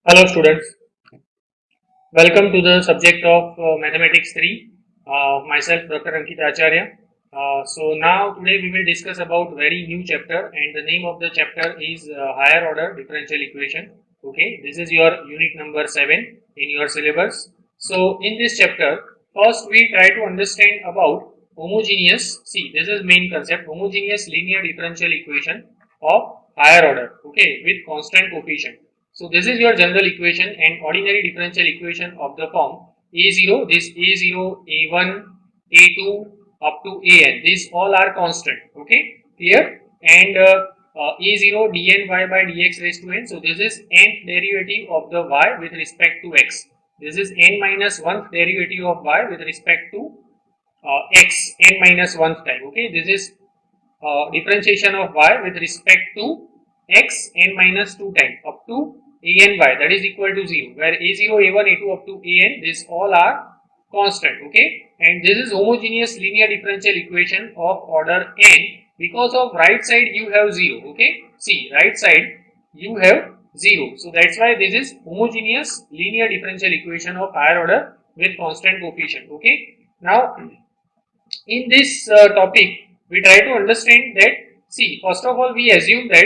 Hello students, welcome to the subject of Mathematics 3, myself Dr. Ankit Acharya. So now today we will discuss about very new chapter, and the name of the chapter is higher order differential equation. Okay, this is your unit number 7 in your syllabus. So in this chapter, first we try to understand about homogeneous, see this is main concept, homogeneous linear differential equation of higher order, okay, with constant coefficient. So this is your general equation and ordinary differential equation of the form A0, this A0, A1, A2 up to AN. These all are constant, okay, clear? And A0 dny by dx raised to n. So this is nth derivative of the y with respect to x. This is n minus 1th derivative of y with respect to x n minus 1th time, okay. This is differentiation of y with respect to x n minus 2 time up to a n y, that is equal to 0, where a0, a1, a2 up to an, these all are constant, okay. And this is homogeneous linear differential equation of order n because of right side you have 0, okay. See, right side you have 0, so that's why this is homogeneous linear differential equation of higher order with constant coefficient, okay. Now in this topic we try to understand that, see, first of all we assume that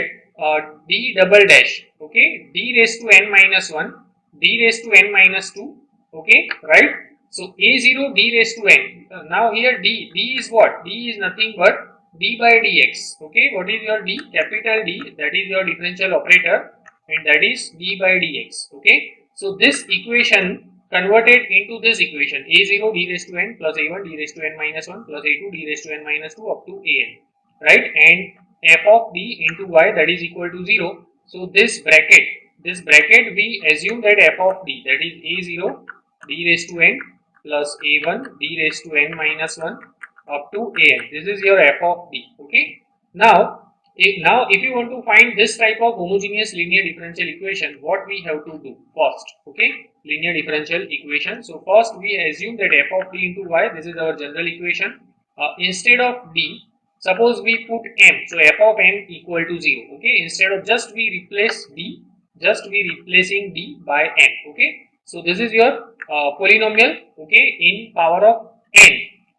d double dash, okay, d raised to n minus 1, d raised to n minus 2, okay, right. So a0 d raised to n, now here d is what? D is nothing but d by dx, okay. What is your d? Capital D, that is your differential operator, and that is d by dx, okay. So this equation converted into this equation, a0 d raised to n plus a1 d raised to n minus 1 plus a2 d raised to n minus 2 up to an, right, and f of d into y, that is equal to 0. So this bracket we assume that f of d, that is a0 d raised to n plus a1 d raised to n minus 1 up to an. This is your f of d, okay. Now if you want to find this type of homogeneous linear differential equation, what we have to do first, okay, linear differential equation. So first we assume that f of d into y, this is our general equation. Instead of d, suppose we put m, so f of m equal to 0, okay. Instead of just we replace d, just we replacing d by m, okay. So this is your polynomial, okay, in power of n,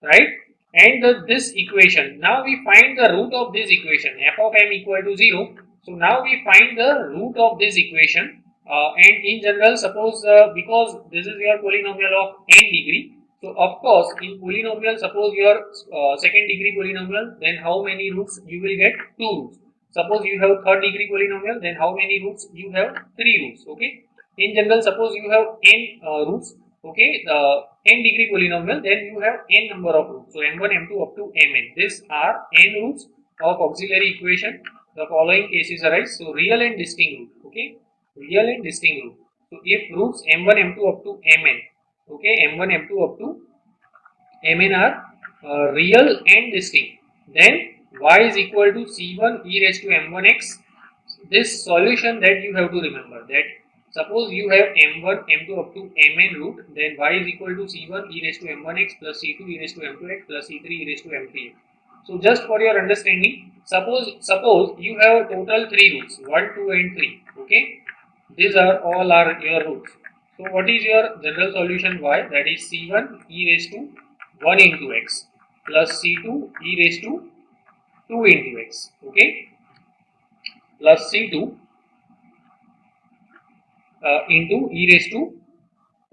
right. And this equation, now we find the root of this equation, f of m equal to 0. So now we find the root of this equation, and in general, suppose because this is your polynomial of n degree, so of course in polynomial, suppose your second degree polynomial, then how many roots you will get? 2 roots. Suppose you have third degree polynomial, then how many roots you have? 3 roots, okay. In general, suppose you have n roots, okay, the n degree polynomial, then you have n number of roots. So m1, m2 up to mn. These are n roots of auxiliary equation. The following cases arise. So real and distinct root, okay, real and distinct root. So if roots m1, m2 up to mn, okay, m1, m2 up to mn are real and distinct, then y is equal to c1 e raised to m1x. This solution that you have to remember, that suppose you have m1, m2 up to mn root, then y is equal to c1 e raised to m1x plus c2 e raised to m2x plus c3 e raised to m3x. So just for your understanding, suppose you have total 3 roots, 1, 2 and 3, okay. These are all are your roots. So what is your general solution y? That is c1 e raised to 1 into x plus c2 e raised to 2 into x, okay, plus c2 into e raised to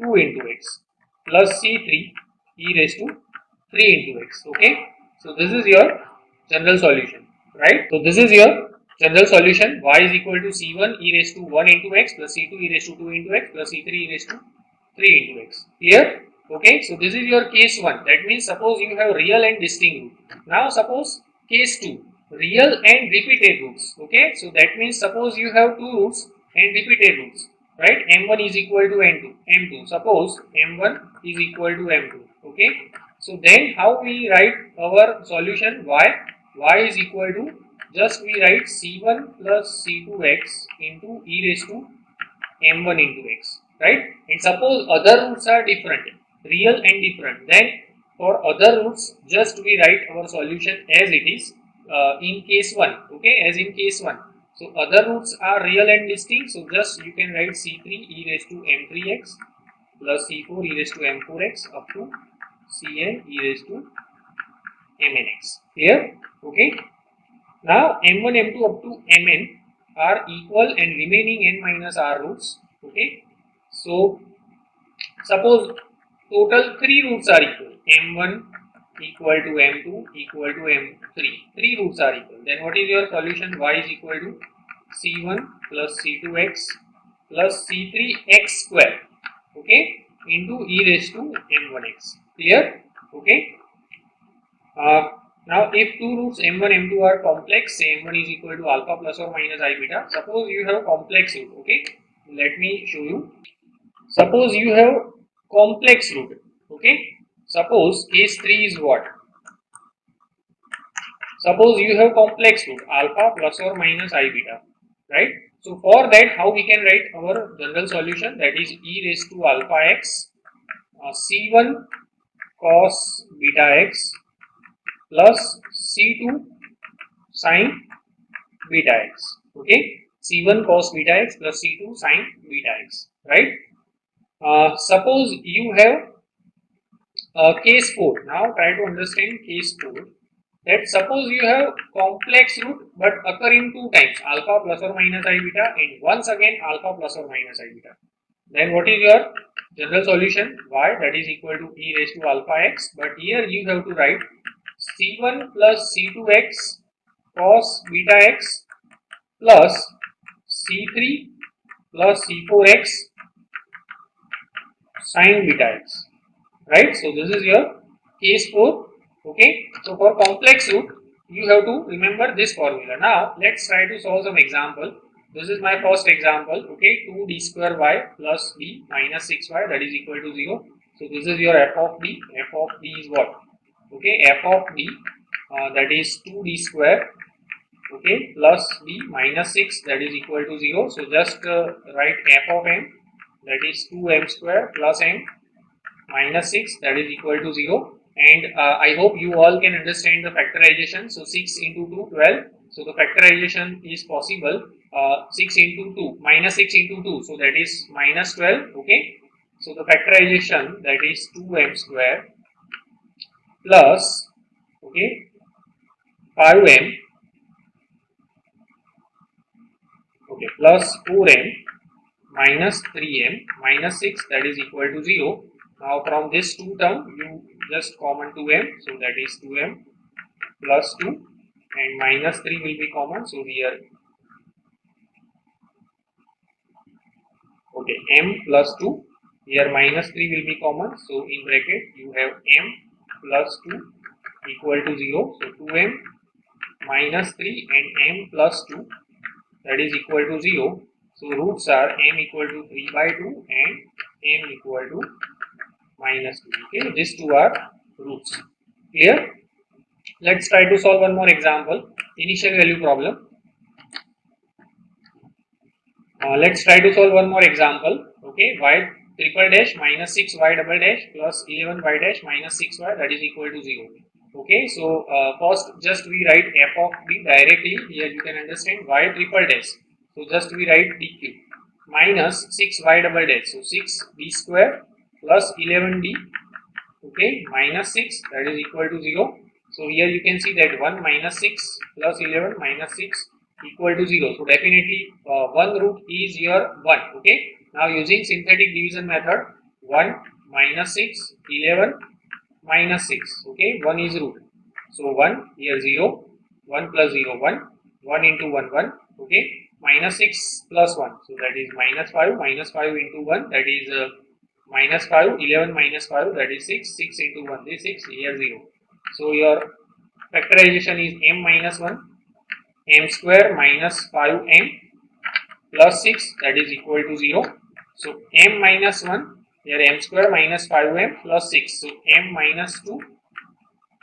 2 into x plus c3 e raised to 3 into x, okay. So this is your general solution, right. So this is your general solution, y is equal to c1 e raised to 1 into x plus c2 e raised to 2 into x plus c3 e raised to 3 into x, clear, okay. So this is your case 1, that means suppose you have real and distinct root. Now suppose case 2, real and repeated roots, okay. So that means suppose you have 2 roots and repeated roots, right. M1 is equal to m2, suppose m1 is equal to m2, okay. So then how we write our solution? Y is equal to, just we write c1 plus c2x into e raised to m1 into x, right. And suppose other roots are different, real and different, then for other roots just we write our solution as it is in case 1, okay, as in case 1. So other roots are real and distinct. So just you can write C3 e raised to m3x plus C4 e raised to m4x up to Cn e raised to mnx. Here, okay. Now m1, m2 up to mn are equal and remaining n minus r roots. Okay. So suppose total 3 roots are equal. M1 equal to M2 equal to M3. 3 roots are equal. Then what is your solution? Y is equal to C1 plus C2x plus C3x square. Okay. Into e raised to m1x. Clear? Okay. Now if two roots m1 m2 are complex, say m1 is equal to alpha plus or minus I beta. Suppose you have complex root. Okay. Let me show you. Suppose you have complex root. Okay. Suppose case 3 is what? Suppose you have complex root alpha plus or minus I beta. Right. So for that, how we can write our general solution? That is e raised to alpha x c1 cos beta x plus c2 sin beta x. Okay. C1 cos beta x plus C2 sin beta x. Right. Suppose you have case 4. Now try to understand case 4. That suppose you have complex root but occurring 2 times alpha plus or minus I beta and once again alpha plus or minus I beta. Then what is your general solution? Y, that is equal to e raised to alpha x, but here you have to write C1 plus C2x cos beta x plus C3 plus C4x sin beta x. Right? So this is your case 4. Okay. So for complex root, you have to remember this formula. Now let's try to solve some example. This is my first example. Okay. 2d square y plus b minus 6y, that is equal to 0. So this is your f of b. F of b is what? Okay. F of b that is 2d square. Okay. Plus b minus 6, that is equal to 0. So just write f of m, that is 2m square plus m minus 6, that is equal to 0. And I hope you all can understand the factorization. So 6 into 2, 12. So the factorization is possible. 6 into 2, minus 6 into 2. So that is minus 12. Okay. So the factorization, that is 2m square plus, okay, 5m, okay, plus 4m minus 3m minus 6, that is equal to 0. Now from this 2 term, you just common 2m, so that is 2m plus 2 and minus 3 will be common, so here, okay, m plus 2, here minus 3 will be common, so in bracket you have m plus 2 equal to 0, so 2m minus 3 and m plus 2, that is equal to 0. So roots are m equal to 3 by 2 and m equal to minus 2. Okay, these two are roots. Clear? Let's try to solve one more example. Initial value problem. Let's try to solve one more example. Okay, y triple dash minus 6y double dash plus 11y dash minus 6y, that is equal to 0. Okay, so first just we write f of b directly. Here you can understand y triple dash. So just we write dq minus 6y double dash. So 6b square plus 11d, okay, minus 6, that is equal to 0. So here you can see that 1 minus 6 plus 11 minus 6 equal to 0. So definitely one root is your 1. Okay. Now using synthetic division method, 1 minus 6, 11 minus 6. Okay. 1 is root. So 1 here 0, 1 plus 0, 1, 1 into 1, 1. Okay. Minus 6 plus 1. So that is minus 5, minus 5 into 1, that is minus 5, 11 minus 5, that is 6, 6 into 1, this 6, here 0. So your factorization is m minus 1, m square minus 5m plus 6, that is equal to 0. So m minus 1, here m square minus 5m plus 6. So m minus 2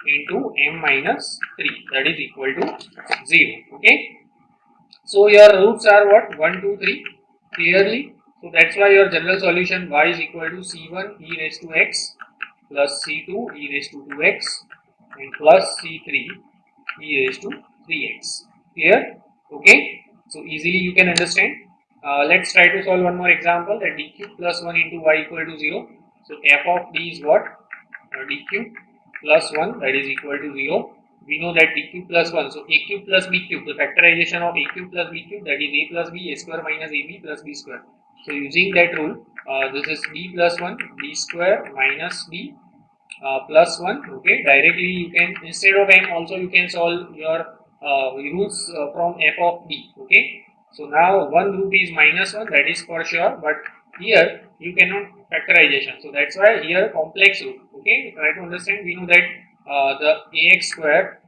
into m minus 3, that is equal to 0. Okay. So your roots are what? 1, 2, 3 clearly. So that's why your general solution y is equal to c1 e raised to x plus c2 e raised to 2x and plus c3 e raised to 3x. Clear? Okay. So easily you can understand. Let's try to solve one more example, that d cube plus 1 into y equal to 0. So f of d is what? D cube plus 1, that is equal to 0. We know that d cube plus 1, so a cube plus b cube, the factorization of a cube plus b cube, that is a plus b, a square minus ab plus b square. So using that rule, this is b plus 1, b square minus b plus 1. Okay, directly you can, instead of m also you can solve your roots from f of d. Okay, so now one root is minus 1, that is for sure, but here you cannot factorization, so that's why here complex root. Okay, try to understand. We know that the ax square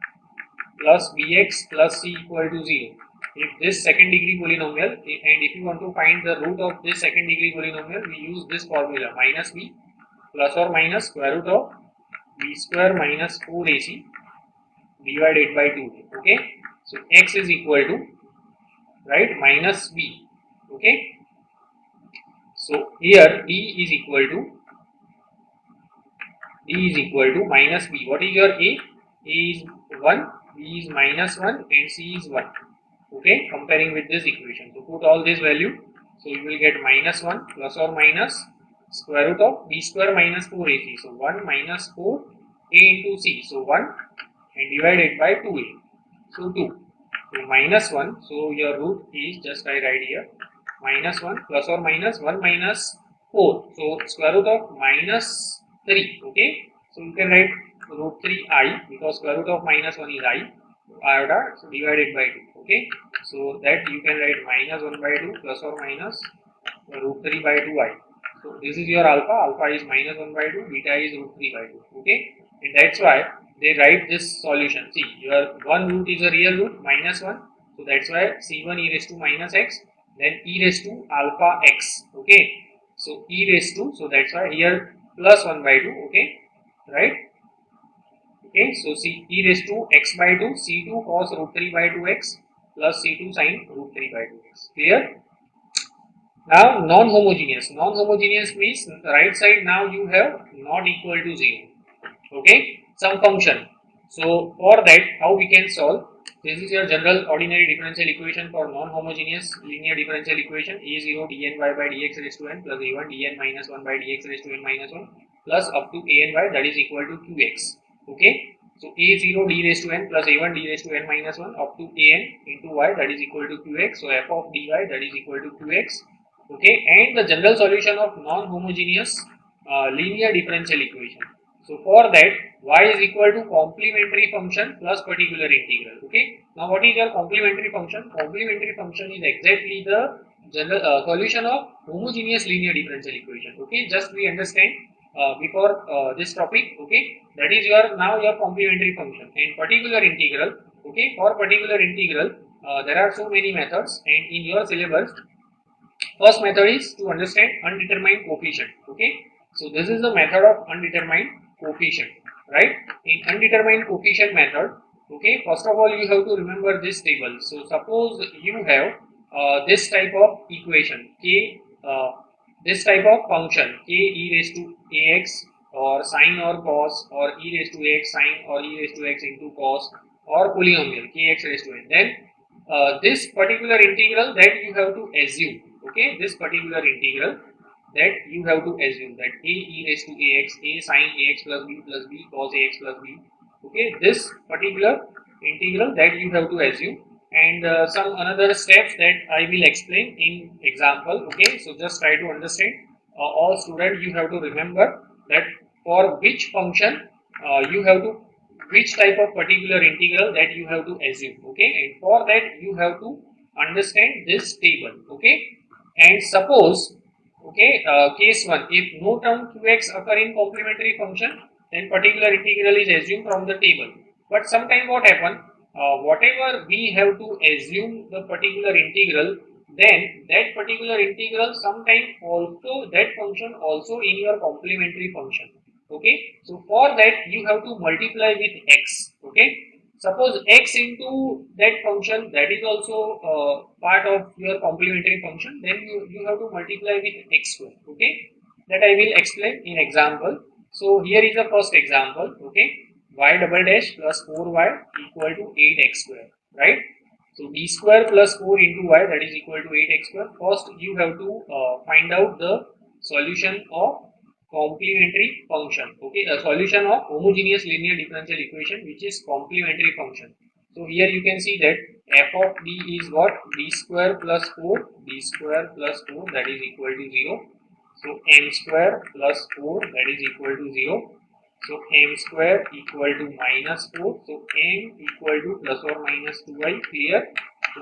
plus bx plus c equal to 0. If this second degree polynomial, and if you want to find the root of this second degree polynomial, we use this formula, minus b plus or minus square root of b square minus 4ac divided by 2. Okay, so x is equal to, right, minus b. Okay, so here d is equal to minus b. What is your a? A is 1, b is minus 1, and c is 1. Okay, comparing with this equation, so put all this value, so you will get minus 1 plus or minus square root of b square minus 4ac, so 1 minus 4 a into c, so 1, and divided by 2a, so 2. So minus 1, so your root is, just I write here, minus 1 plus or minus 1 minus 4, so square root of minus 3. Okay, so you can write root 3i, because square root of minus 1 is iota, so divided by 2. Okay, so that you can write minus 1 by 2 plus or minus root 3 by 2i. So this is your alpha is minus 1 by 2, beta is root 3 by 2. Okay, and that's why they write this solution. See, your one root is a real root, minus 1, so that's why c1 e raised to minus x, then e raised to alpha x. Okay, so e raised to, so that's why here plus 1 by 2. Okay, right. Okay, so c e raised to x by 2, c2 cos root 3 by 2x plus c2 sin root 3 by 2x. Clear? Now non-homogeneous. Non-homogeneous means the right side now you have not equal to 0. Okay, some function. So for that, how we can solve? This is your general ordinary differential equation for non-homogeneous linear differential equation, a0 dny by dx raised to n plus a1 dn minus 1 by dx raised to n minus 1 plus up to a n y, that is equal to qx. Okay, so a0 d raised to n plus a1 d raised to n minus 1 up to an into y, that is equal to qx. So f of dy, that is equal to qx. Okay, and the general solution of non-homogeneous linear differential equation. So for that, y is equal to complementary function plus particular integral. Okay, now what is your complementary function? Complementary function is exactly the general solution of homogeneous linear differential equation. Okay, just we understand before this topic. Okay, that is your now your complementary function. And particular integral. Okay, for particular integral there are so many methods, and in your syllabus first method is to understand undetermined coefficient. Okay, so this is the method of undetermined coefficient, right? In undetermined coefficient method, okay, first of all you have to remember this table. So suppose you have this type of equation, k, this type of function, k e raised to ax, or sine or cos, or e raised to ax sine, or e raised to x into cos, or polynomial kx raised to n. Then this particular integral that you have to assume. Okay, this particular integral that you have to assume that a e raised to ax, a sine ax plus b cos ax plus b. Okay, this particular integral that you have to assume, and some another steps that I will explain in example. Okay, so just try to understand. All students, you have to remember that for which function you have to, which type of particular integral that you have to assume. Okay, and for that you have to understand this table. Okay, and suppose, okay, case 1, if no term qx occur in complementary function, then particular integral is assumed from the table. But sometime what happen, whatever we have to assume the particular integral, then that particular integral sometime also that function also in your complementary function. Okay, so for that you have to multiply with x. Okay, suppose x into that function, that is also part of your complementary function, then you have to multiply with x square. Okay, that I will explain in example. So here is the first example. Okay, y double dash plus 4y equal to 8x square, right? So d square plus 4 into y, that is equal to 8x square. First you have to find out the solution of complementary function. Okay, a solution of homogeneous linear differential equation which is complementary function. So here you can see that f of d is what? D square plus 4, d square plus 4, that is equal to 0. So m square plus 4, that is equal to 0. So m square equal to minus 4. So m equal to plus or minus 2i, clear?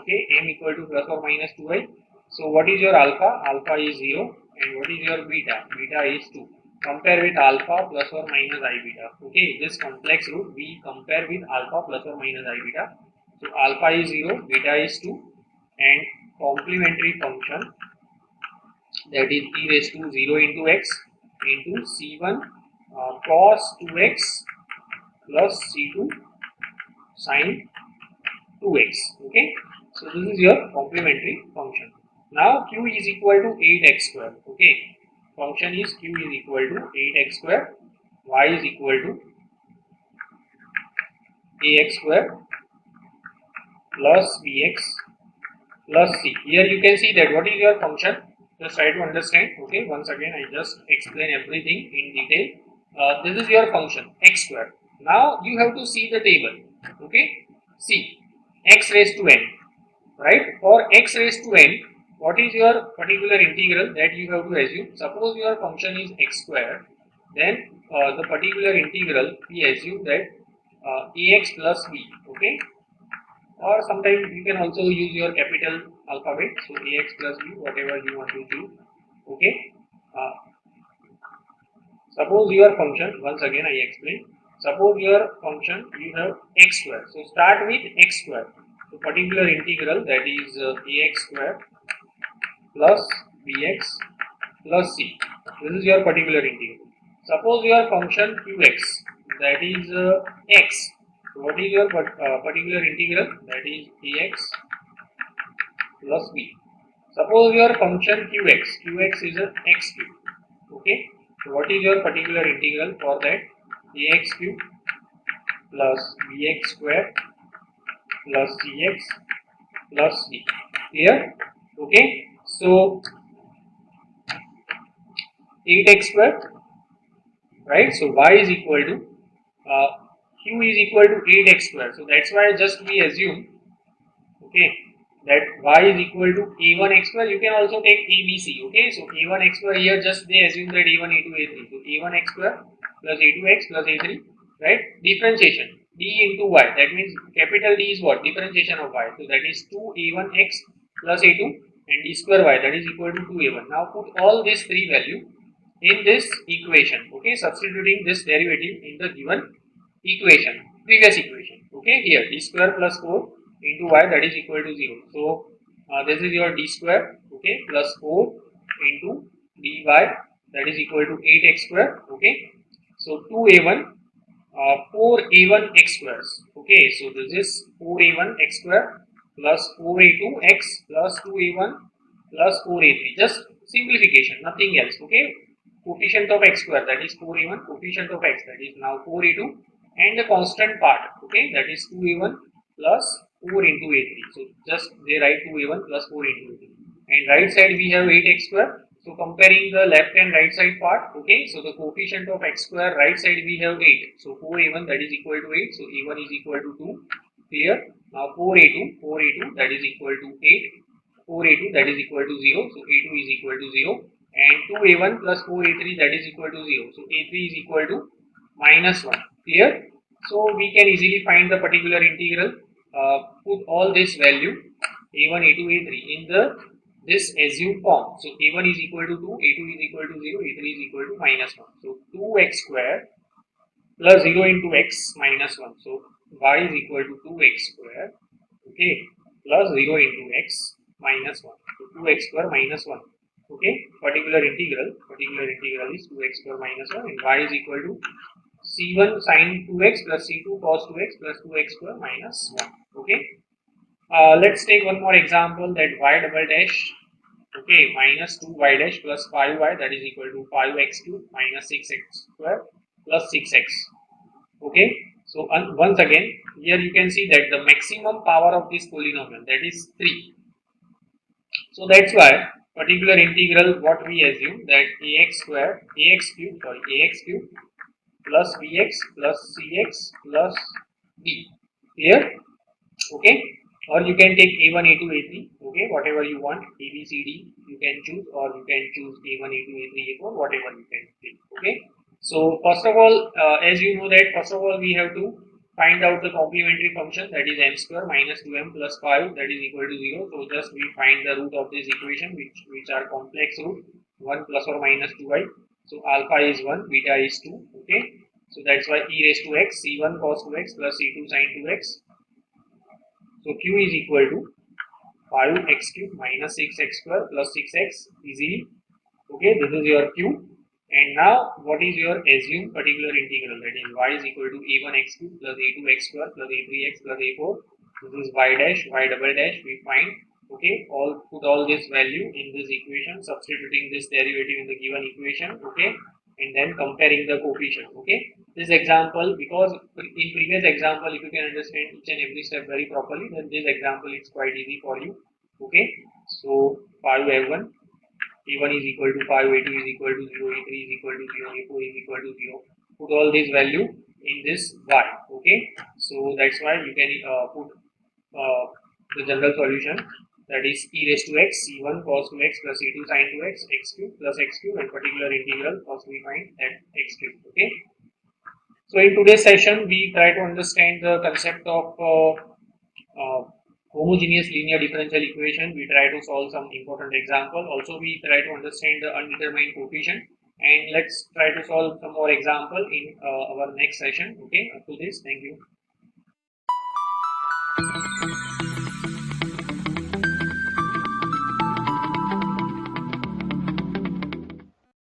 Okay, m equal to plus or minus 2i. So what is your alpha? Alpha is 0. And what is your beta? Beta is 2. Compare with alpha plus or minus I beta. Okay, this complex root we compare with alpha plus or minus I beta. So alpha is 0, beta is 2, and complementary function, that is e raised to 0 into x into c1 cos 2x plus c2 sin 2x. Okay, so this is your complementary function. Now q is equal to 8x square. Okay, function is q is equal to 8x square, y is equal to ax square plus bx plus c. Here you can see that what is your function. Just try to understand. Okay, once again I just explain everything in detail. This is your function x square. Now you have to see the table. Okay, see x raised to n, right? For x raised to n, what is your particular integral that you have to assume? Suppose your function is x square, then the particular integral we assume that ax plus b. Okay, or sometimes you can also use your capital alphabet, so ax plus b, whatever you want to do. Okay, suppose your function, once again I explain, suppose your function you have x square, so start with x square, so particular integral, that is ax square plus bx plus c. This is your particular integral. Suppose your function qx, that is x. So what is your particular integral? That is ax plus b. Suppose your function qx is a x cube. Okay. So what is your particular integral for that? Ax cube plus bx square plus cx plus d. Clear? Okay. So 8x square, right? So y is equal to q is equal to 8x square. So that's why just we assume, okay, that y is equal to a1 x square. You can also take abc. Okay, so a1 x square, here just they assume that a1 a2 a3. So a1 x square plus a2 x plus a3, right? Differentiation d into y, that means capital D is what? Differentiation of y. So that is 2a1 x plus a2 and d square y, that is equal to 2a1. Now put all these three value in this equation. Okay, substituting this derivative in the given equation, previous equation. Okay, here d square plus 4 into y, that is equal to 0. So this is your d square, okay, plus 4 into dy, that is equal to 8x square. Okay, so 2a1 4a1 x squares. Okay, so this is 4a1 x square plus 4a2 x plus 2a1 plus 4a3. Just simplification, nothing else. Okay, coefficient of x square, that is 4a1, coefficient of x, that is now 4a2, and the constant part, okay, that is 2a1 plus 4 into a3. So just they write 2a1 plus 4 into a3. And right side we have 8x square. So comparing the left and right side part, okay, so the coefficient of x square, right side we have 8. So 4a1, that is equal to 8. So a1 is equal to 2. Clear? Now 4a2, that is equal to 8. 4a2, that is equal to 0. So a2 is equal to 0. And 2a1 plus 4a3, that is equal to 0. So a3 is equal to minus 1. Clear? So we can easily find the particular integral. Put all this value a1, a2, a3 in the this assumed form. So a1 is equal to 2, a2 is equal to 0, a3 is equal to minus 1. So 2x square plus 0 into x minus 1. So y is equal to 2x square, okay, plus 0 into x minus 1. So 2x square minus 1. Okay, particular integral is 2x square minus 1, and y is equal to c1 sin 2x plus c2 cos 2x plus 2x square minus 1. Okay, let's take one more example, that y double dash, okay, minus 2y dash plus 5y, that is equal to 5x cube minus 6x square plus 6x. Okay, So once again, here you can see that the maximum power of this polynomial, that is 3. So that's why particular integral, what we assume that ax cube plus bx plus cx plus b here, okay, or you can take a1 a2 a3, okay, whatever you want, a b c d you can choose, or you can choose a1 a2 a3 a4, whatever you can take, okay. So first of all, as you know that first of all we have to find out the complementary function, that is m square minus 2m plus 5, that is equal to 0. So just we find the root of this equation, which are complex root, 1 plus or minus 2i. So alpha is 1, beta is 2, okay. So that's why e raised to x, c1 cos 2x plus c2 sin 2x. So q is equal to 5x cube minus 6x square plus 6x easily, okay. This is your q. And now what is your assumed particular integral, that is y is equal to a1x cube plus a2x square plus a3x plus a4. This is y dash, y double dash we find, okay. Put all this value in this equation, substituting this derivative in the given equation, okay, and then comparing the coefficient, okay. This example, because in previous example if you can understand each and every step very properly, then this example is quite easy for you, okay. So 5a1 a1 is equal to 5, a2 is equal to 0, a3 is equal to 0, a4 is equal to 0. Put all this value in this y, okay. So that's why you can put the general solution, that is e raised to x, c1 cos 2x plus c2 sin 2x, x cube plus x cube, and particular integral, first we find that x cube, okay. So in today's session, we try to understand the concept of homogeneous linear differential equation. We try to solve some important example. Also, we try to understand the undetermined coefficient. And let's try to solve some more example in our next session. Okay, up to this, thank you.